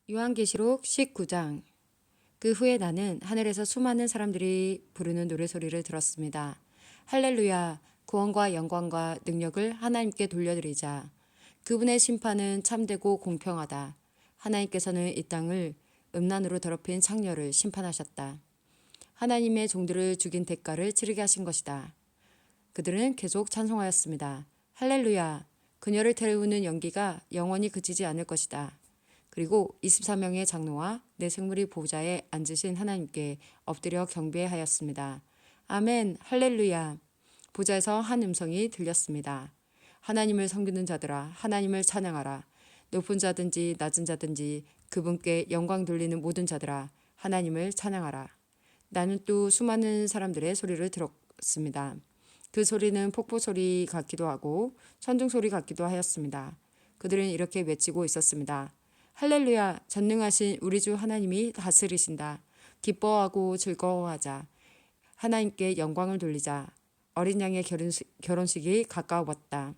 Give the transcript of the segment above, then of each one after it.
요한계시록 19장. 그 후에 나는 하늘에서 수많은 사람들이 부르는 노래소리를 들었습니다. 할렐루야, 구원과 영광과 능력을 하나님께 돌려드리자. 그분의 심판은 참되고 공평하다. 하나님께서는 이 땅을 음란으로 더럽힌 창녀를 심판하셨다. 하나님의 종들을 죽인 대가를 치르게 하신 것이다. 그들은 계속 찬송하였습니다. 할렐루야, 그녀를 태우는 연기가 영원히 그치지 않을 것이다. 그리고 24명의 장로와 내 생물이 보좌에 앉으신 하나님께 엎드려 경배하였습니다. 아멘, 할렐루야. 보좌에서 한 음성이 들렸습니다. 하나님을 섬기는 자들아, 하나님을 찬양하라. 높은 자든지 낮은 자든지 그분께 영광 돌리는 모든 자들아, 하나님을 찬양하라. 나는 또 수많은 사람들의 소리를 들었습니다. 그 소리는 폭포 소리 같기도 하고 천둥 소리 같기도 하였습니다. 그들은 이렇게 외치고 있었습니다. 할렐루야, 전능하신 우리 주 하나님이 다스리신다. 기뻐하고 즐거워하자. 하나님께 영광을 돌리자. 어린 양의 결혼식이 가까웠다.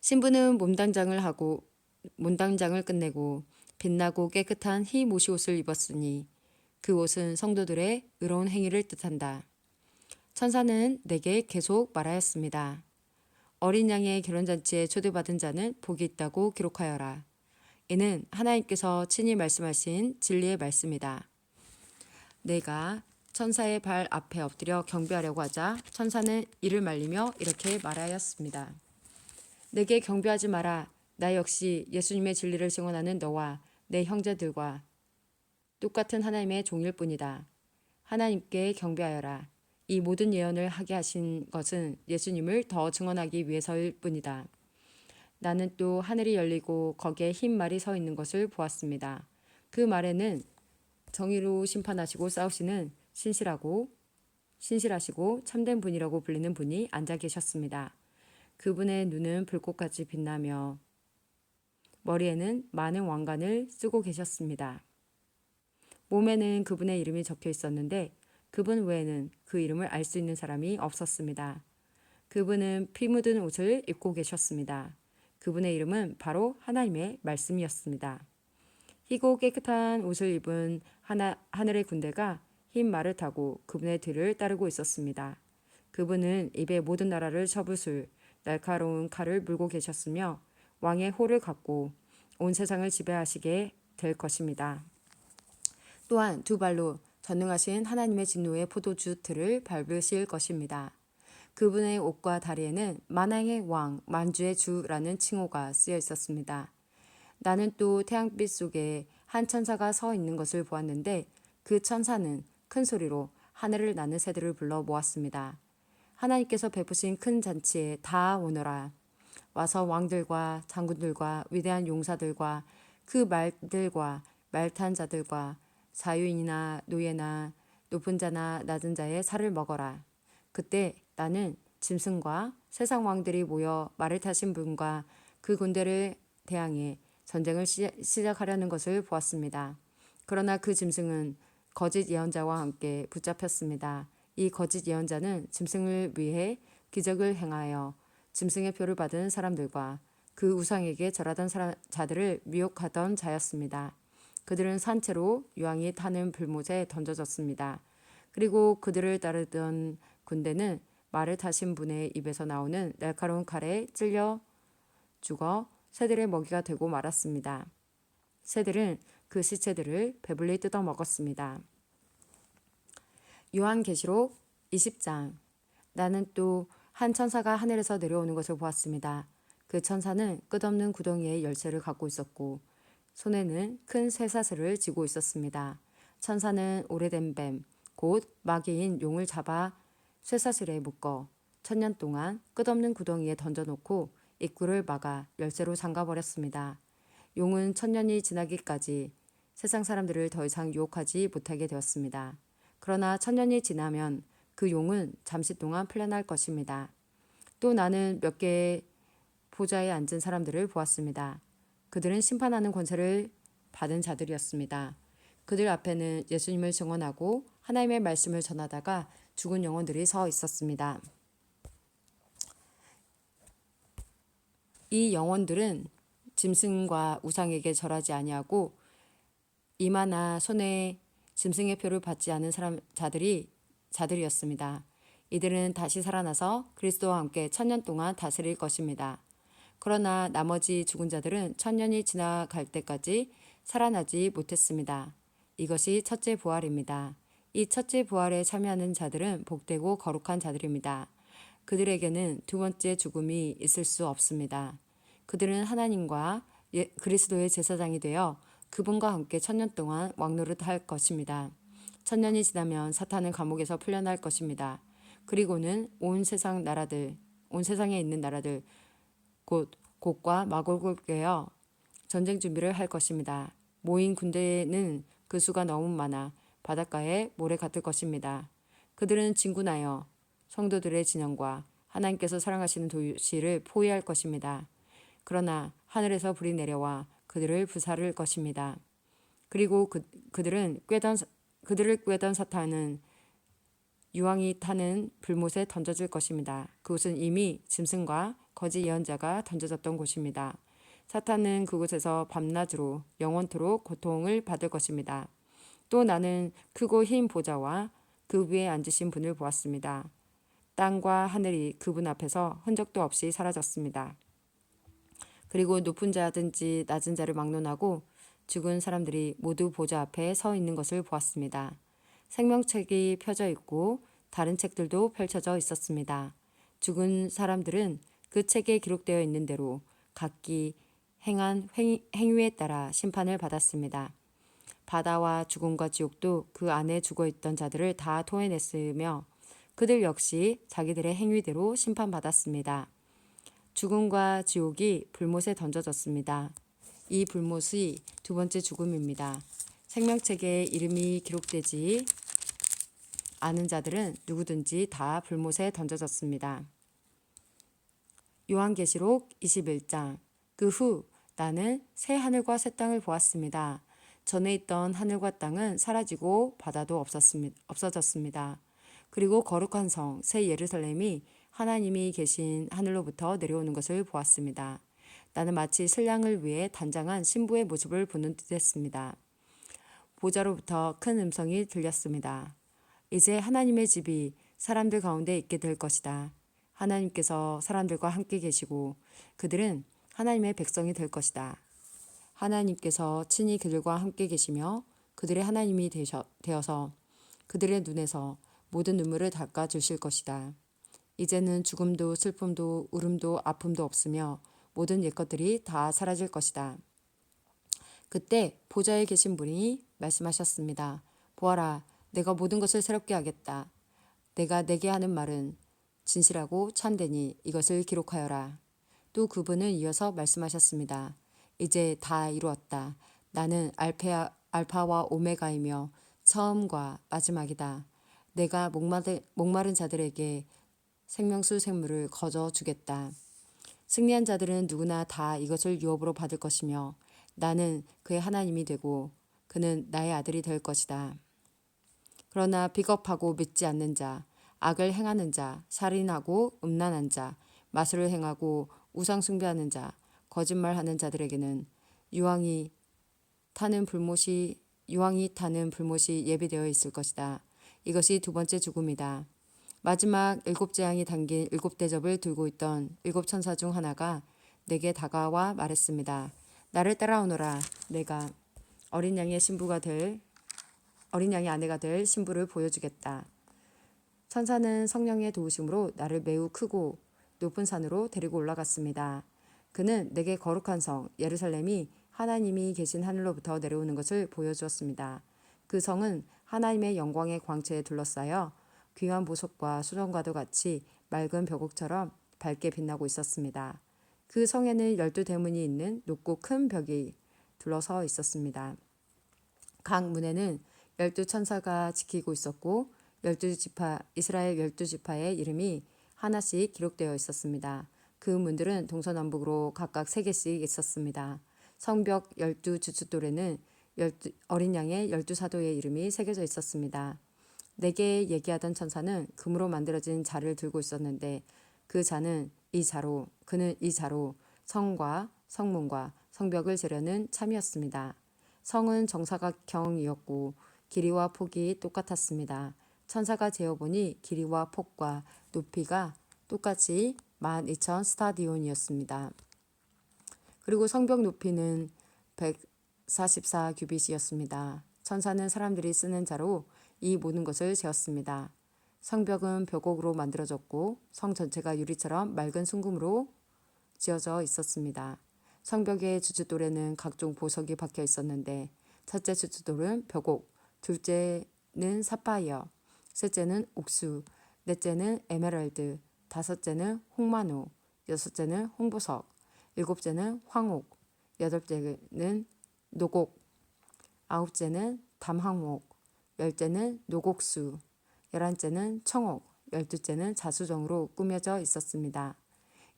신부는 몸단장을 끝내고 빛나고 깨끗한 흰 모시옷을 입었으니 그 옷은 성도들의 의로운 행위를 뜻한다. 천사는 내게 계속 말하였습니다. 어린 양의 결혼잔치에 초대받은 자는 복이 있다고 기록하여라. 이는 하나님께서 친히 말씀하신 진리의 말씀이다. 내가 천사의 발 앞에 엎드려 경배하려고 하자 천사는 이를 말리며 이렇게 말하였습니다. 내게 경배하지 마라. 나 역시 예수님의 진리를 증언하는 너와 내 형제들과 똑같은 하나님의 종일 뿐이다. 하나님께 경배하여라. 이 모든 예언을 하게 하신 것은 예수님을 더 증언하기 위해서일 뿐이다. 나는 또 하늘이 열리고 거기에 흰 말이 서 있는 것을 보았습니다. 그 말에는 정의로 심판하시고 싸우시는 신실하시고 참된 분이라고 불리는 분이 앉아 계셨습니다. 그분의 눈은 불꽃같이 빛나며 머리에는 많은 왕관을 쓰고 계셨습니다. 몸에는 그분의 이름이 적혀 있었는데 그분 외에는 그 이름을 알 수 있는 사람이 없었습니다. 그분은 피 묻은 옷을 입고 계셨습니다. 그분의 이름은 바로 하나님의 말씀이었습니다. 희고 깨끗한 옷을 입은 하늘의 군대가 흰 말을 타고 그분의 뒤를 따르고 있었습니다. 그분은 입에 모든 나라를 쳐부술 날카로운 칼을 물고 계셨으며 왕의 호를 갖고 온 세상을 지배하시게 될 것입니다. 또한 두 발로 전능하신 하나님의 진노의 포도주 틀을 밟으실 것입니다. 그분의 옷과 다리에는 만왕의 왕, 만주의 주라는 칭호가 쓰여 있었습니다. 나는 또 태양빛 속에 한 천사가 서 있는 것을 보았는데 그 천사는 큰 소리로 하늘을 나는 새들을 불러 모았습니다. 하나님께서 베푸신 큰 잔치에 다 오너라. 와서 왕들과 장군들과 위대한 용사들과 그 말들과 말탄 자들과 자유인이나 노예나 높은 자나 낮은 자의 살을 먹어라. 그때 나는 짐승과 세상 왕들이 모여 말을 타신 분과 그 군대를 대항해 전쟁을 시작하려는 것을 보았습니다. 그러나 그 짐승은 거짓 예언자와 함께 붙잡혔습니다. 이 거짓 예언자는 짐승을 위해 기적을 행하여 짐승의 표를 받은 사람들과 그 우상에게 절하던 자들을 미혹하던 자였습니다. 그들은 산채로 유황이 타는 불못에 던져졌습니다. 그리고 그들을 따르던 군대는 말을 타신 분의 입에서 나오는 날카로운 칼에 찔려 죽어 새들의 먹이가 되고 말았습니다. 새들은 그 시체들을 배불리 뜯어 먹었습니다. 요한계시록 20장. 나는 또 한 천사가 하늘에서 내려오는 것을 보았습니다. 그 천사는 끝없는 구덩이의 열쇠를 갖고 있었고 손에는 큰 쇠사슬을 쥐고 있었습니다. 천사는 오래된 뱀, 곧 마귀인 용을 잡아 쇠사슬에 묶어 1000년 동안 끝없는 구덩이에 던져놓고 입구를 막아 열쇠로 잠가버렸습니다. 용은 1000년이 지나기까지 세상 사람들을 더 이상 유혹하지 못하게 되었습니다. 그러나 1000년이 지나면 그 용은 잠시 동안 풀려날 것입니다. 또 나는 몇 개의 보좌에 앉은 사람들을 보았습니다. 그들은 심판하는 권세를 받은 자들이었습니다. 그들 앞에는 예수님을 증언하고 하나님의 말씀을 전하다가 죽은 영혼들이 서 있었습니다. 이 영혼들은 짐승과 우상에게 절하지 아니하고 이마나 손에 짐승의 표를 받지 않은 자들이었습니다. 이들은 다시 살아나서 그리스도와 함께 1000년 동안 다스릴 것입니다. 그러나 나머지 죽은 자들은 1000년이 지나갈 때까지 살아나지 못했습니다. 이것이 첫째 부활입니다. 이 첫째 부활에 참여하는 자들은 복되고 거룩한 자들입니다. 그들에게는 두 번째 죽음이 있을 수 없습니다. 그들은 하나님과 그리스도의 제사장이 되어 그분과 함께 1000년 동안 왕노릇할 것입니다. 1000년이 지나면 사탄은 감옥에서 풀려날 것입니다. 그리고는 온 세상에 있는 나라들, 곧 곡과 마골을 꿰어 전쟁 준비를 할 것입니다. 모인 군대는 그 수가 너무 많아 바닷가에 모래 같을 것입니다. 그들은 진군하여 성도들의 진영과 하나님께서 사랑하시는 도시를 포위할 것입니다. 그러나 하늘에서 불이 내려와 그들을 불사를 것입니다. 그리고 그들을 꿰던 사탄은 유황이 타는 불못에 던져질 것입니다. 그곳은 이미 짐승과 거짓 예언자가 던져졌던 곳입니다. 사탄은 그곳에서 밤낮으로 영원토록 고통을 받을 것입니다. 또 나는 크고 흰 보좌와 그 위에 앉으신 분을 보았습니다. 땅과 하늘이 그분 앞에서 흔적도 없이 사라졌습니다. 그리고 높은 자든지 낮은 자를 막론하고 죽은 사람들이 모두 보좌 앞에 서 있는 것을 보았습니다. 생명책이 펴져 있고 다른 책들도 펼쳐져 있었습니다. 죽은 사람들은 그 책에 기록되어 있는 대로 각기 행한 행위에 따라 심판을 받았습니다. 바다와 죽음과 지옥도 그 안에 죽어있던 자들을 다 토해냈으며 그들 역시 자기들의 행위대로 심판받았습니다. 죽음과 지옥이 불못에 던져졌습니다. 이 불못이 두 번째 죽음입니다. 생명책에 이름이 기록되지 않은 자들은 누구든지 다 불못에 던져졌습니다. 요한계시록 21장. 그 후 나는 새 하늘과 새 땅을 보았습니다. 전에 있던 하늘과 땅은 사라지고 바다도 없어졌습니다. 그리고 거룩한 성, 새 예루살렘이 하나님이 계신 하늘로부터 내려오는 것을 보았습니다. 나는 마치 신랑을 위해 단장한 신부의 모습을 보는 듯했습니다. 보좌로부터 큰 음성이 들렸습니다. 이제 하나님의 집이 사람들 가운데 있게 될 것이다. 하나님께서 사람들과 함께 계시고 그들은 하나님의 백성이 될 것이다. 하나님께서 친히 그들과 함께 계시며 그들의 하나님이 되어서 그들의 눈에서 모든 눈물을 닦아주실 것이다. 이제는 죽음도 슬픔도 울음도 아픔도 없으며 모든 옛것들이 다 사라질 것이다. 그때 보좌에 계신 분이 말씀하셨습니다. 보아라, 내가 모든 것을 새롭게 하겠다. 내가 내게 하는 말은 진실하고 참되니 이것을 기록하여라. 또 그분은 이어서 말씀하셨습니다. 이제 다 이루었다. 나는 알파와 오메가이며 처음과 마지막이다. 내가 목마른 자들에게 생명수 샘물을 거저 주겠다. 승리한 자들은 누구나 다 이것을 유업으로 받을 것이며 나는 그의 하나님이 되고 그는 나의 아들이 될 것이다. 그러나 비겁하고 믿지 않는 자, 악을 행하는 자, 살인하고 음란한 자, 마술을 행하고 우상 숭배하는 자, 거짓말하는 자들에게는 유황이 타는 불못이 예비되어 있을 것이다. 이것이 두 번째 죽음이다. 마지막 7재앙이 담긴 7대접을 들고 있던 7천사 중 하나가 내게 다가와 말했습니다. 나를 따라오너라. 내가 어린 양의 아내가 될 신부를 보여주겠다. 천사는 성령의 도우심으로 나를 매우 크고 높은 산으로 데리고 올라갔습니다. 그는 내게 거룩한 성 예루살렘이 하나님이 계신 하늘로부터 내려오는 것을 보여주었습니다. 그 성은 하나님의 영광의 광채에 둘러싸여 귀한 보석과 수정과도 같이 맑은 벽옥처럼 밝게 빛나고 있었습니다. 그 성에는 12대문이 있는 높고 큰 벽이 둘러서 있었습니다. 각 문에는 12천사가 지키고 있었고 이스라엘 12지파의 이름이 하나씩 기록되어 있었습니다. 그 문들은 동서남북으로 각각 3개씩 있었습니다. 성벽 12주춧돌에는 어린 양의 12사도의 이름이 새겨져 있었습니다. 내게 얘기하던 천사는 금으로 만들어진 자를 들고 있었는데 그는 이 자로 성과 성문과 성벽을 재려는 참이었습니다. 성은 정사각형이었고 길이와 폭이 똑같았습니다. 천사가 재어보니 길이와 폭과 높이가 똑같이 12,000 스타디온이었습니다. 그리고 성벽 높이는 144 규빗이었습니다. 천사는 사람들이 쓰는 자로 이 모든 것을 재었습니다. 성벽은 벽옥으로 만들어졌고 성 전체가 유리처럼 맑은 순금으로 지어져 있었습니다. 성벽의 주춧돌에는 각종 보석이 박혀 있었는데 첫째 주춧돌은 벽옥, 둘째는 사파이어, 셋째는 옥수, 넷째는 에메랄드, 다섯째는 홍마노, 여섯째는 홍보석, 일곱째는 황옥, 여덟째는 노곡, 아홉째는 담황옥, 열째는 노곡수, 열한째는 청옥, 열두째는 자수정으로 꾸며져 있었습니다.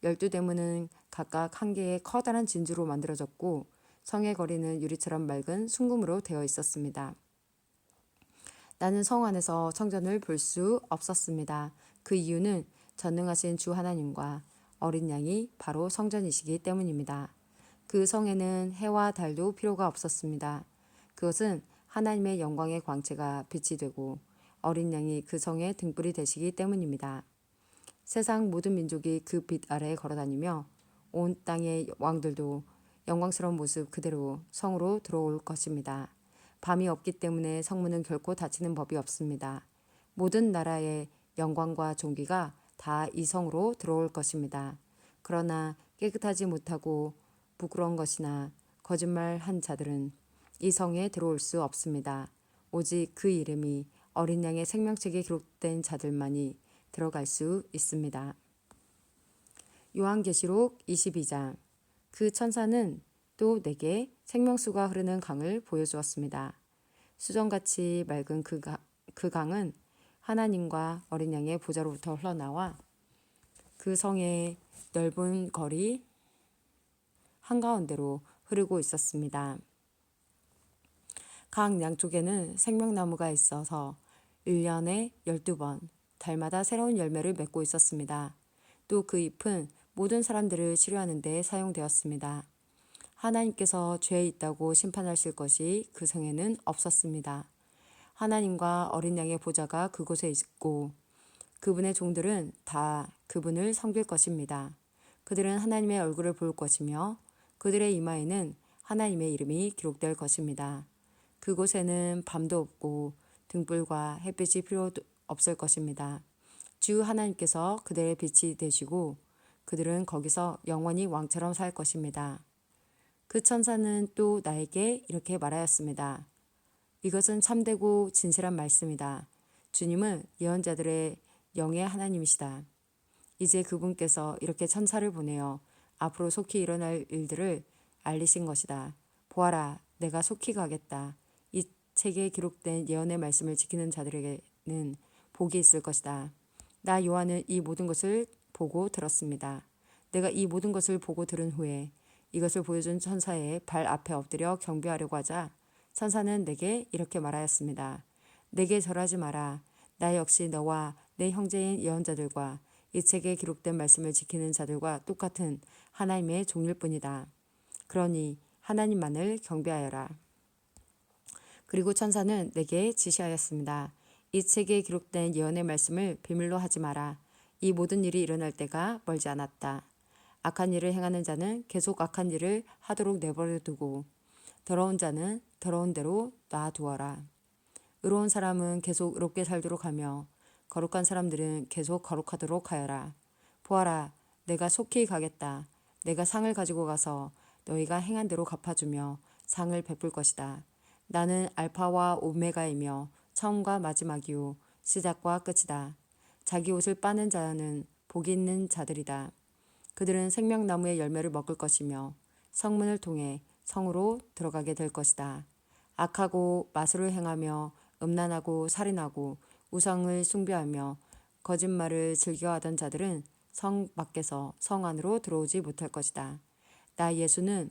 12대문은 각각 한 개의 커다란 진주로 만들어졌고 성의 거리는 유리처럼 맑은 순금으로 되어 있었습니다. 나는 성 안에서 성전을 볼 수 없었습니다. 그 이유는 전능하신 주 하나님과 어린 양이 바로 성전이시기 때문입니다. 그 성에는 해와 달도 필요가 없었습니다. 그것은 하나님의 영광의 광채가 빛이 되고 어린 양이 그 성의 등불이 되시기 때문입니다. 세상 모든 민족이 그 빛 아래에 걸어다니며 온 땅의 왕들도 영광스러운 모습 그대로 성으로 들어올 것입니다. 밤이 없기 때문에 성문은 결코 닫히는 법이 없습니다. 모든 나라의 영광과 존귀가 다 이 성으로 들어올 것입니다. 그러나 깨끗하지 못하고 부끄러운 것이나 거짓말한 자들은 이 성에 들어올 수 없습니다. 오직 그 이름이 어린 양의 생명책에 기록된 자들만이 들어갈 수 있습니다. 요한계시록 22장. 그 천사는 또 내게 생명수가 흐르는 강을 보여주었습니다. 수정같이 맑은 그 강은 하나님과 어린 양의 보좌로부터 흘러나와 그 성의 넓은 거리 한가운데로 흐르고 있었습니다. 강 양쪽에는 생명나무가 있어서 1년에 12번 달마다 새로운 열매를 맺고 있었습니다. 또 그 잎은 모든 사람들을 치료하는 데 사용되었습니다. 하나님께서 죄에 있다고 심판하실 것이 그 성에는 없었습니다. 하나님과 어린 양의 보좌가 그곳에 있고 그분의 종들은 다 그분을 섬길 것입니다. 그들은 하나님의 얼굴을 볼 것이며 그들의 이마에는 하나님의 이름이 기록될 것입니다. 그곳에는 밤도 없고 등불과 햇빛이 필요 없을 것입니다. 주 하나님께서 그들의 빛이 되시고 그들은 거기서 영원히 왕처럼 살 것입니다. 그 천사는 또 나에게 이렇게 말하였습니다. 이것은 참되고 진실한 말씀이다. 주님은 예언자들의 영의 하나님이시다. 이제 그분께서 이렇게 천사를 보내어 앞으로 속히 일어날 일들을 알리신 것이다. 보아라, 내가 속히 가겠다. 이 책에 기록된 예언의 말씀을 지키는 자들에게는 복이 있을 것이다. 나 요한은 이 모든 것을 보고 들었습니다. 내가 이 모든 것을 보고 들은 후에 이것을 보여준 천사의 발 앞에 엎드려 경배하려고 하자 천사는 내게 이렇게 말하였습니다. 내게 절하지 마라. 나 역시 너와 내 형제인 예언자들과 이 책에 기록된 말씀을 지키는 자들과 똑같은 하나님의 종일 뿐이다. 그러니 하나님만을 경배하여라. 그리고 천사는 내게 지시하였습니다. 이 책에 기록된 예언의 말씀을 비밀로 하지 마라. 이 모든 일이 일어날 때가 멀지 않았다. 악한 일을 행하는 자는 계속 악한 일을 하도록 내버려 두고 더러운 자는 더러운 대로 놔두어라. 의로운 사람은 계속 의롭게 살도록 하며 거룩한 사람들은 계속 거룩하도록 하여라. 보아라, 내가 속히 가겠다. 내가 상을 가지고 가서 너희가 행한 대로 갚아주며 상을 베풀 것이다. 나는 알파와 오메가이며 처음과 마지막이요 시작과 끝이다. 자기 옷을 빠는 자는 복이 있는 자들이다. 그들은 생명나무의 열매를 먹을 것이며 성문을 통해 성으로 들어가게 될 것이다. 악하고 마술을 행하며 음란하고 살인하고 우상을 숭배하며 거짓말을 즐겨하던 자들은 성 밖에서 성 안으로 들어오지 못할 것이다. 나 예수는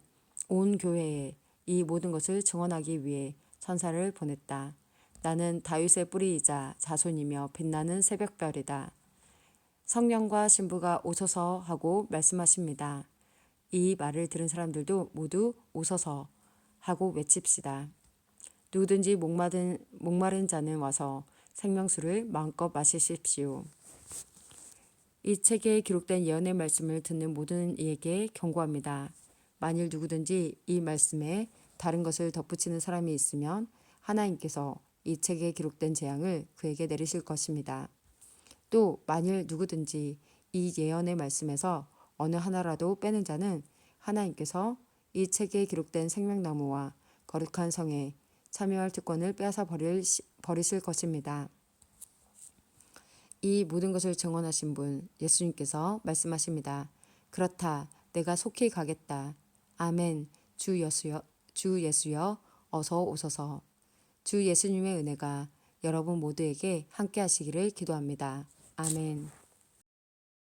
온 교회에 이 모든 것을 증언하기 위해 천사를 보냈다. 나는 다윗의 뿌리이자 자손이며 빛나는 새벽별이다. 성령과 신부가 오소서 하고 말씀하십니다. 이 말을 들은 사람들도 모두 웃어서 하고 외칩시다. 누구든지 목마른 자는 와서 생명수를 마음껏 마시십시오. 이 책에 기록된 예언의 말씀을 듣는 모든 이에게 경고합니다. 만일 누구든지 이 말씀에 다른 것을 덧붙이는 사람이 있으면 하나님께서 이 책에 기록된 재앙을 그에게 내리실 것입니다. 또 만일 누구든지 이 예언의 말씀에서 어느 하나라도 빼는 자는 하나님께서 이 책에 기록된 생명나무와 거룩한 성에 참여할 특권을 빼앗아 버리실 것입니다. 이 모든 것을 증언하신 분 예수님께서 말씀하십니다. 그렇다. 내가 속히 가겠다. 아멘. 주 예수여 어서 오소서. 주 예수님의 은혜가 여러분 모두에게 함께 하시기를 기도합니다. 아멘.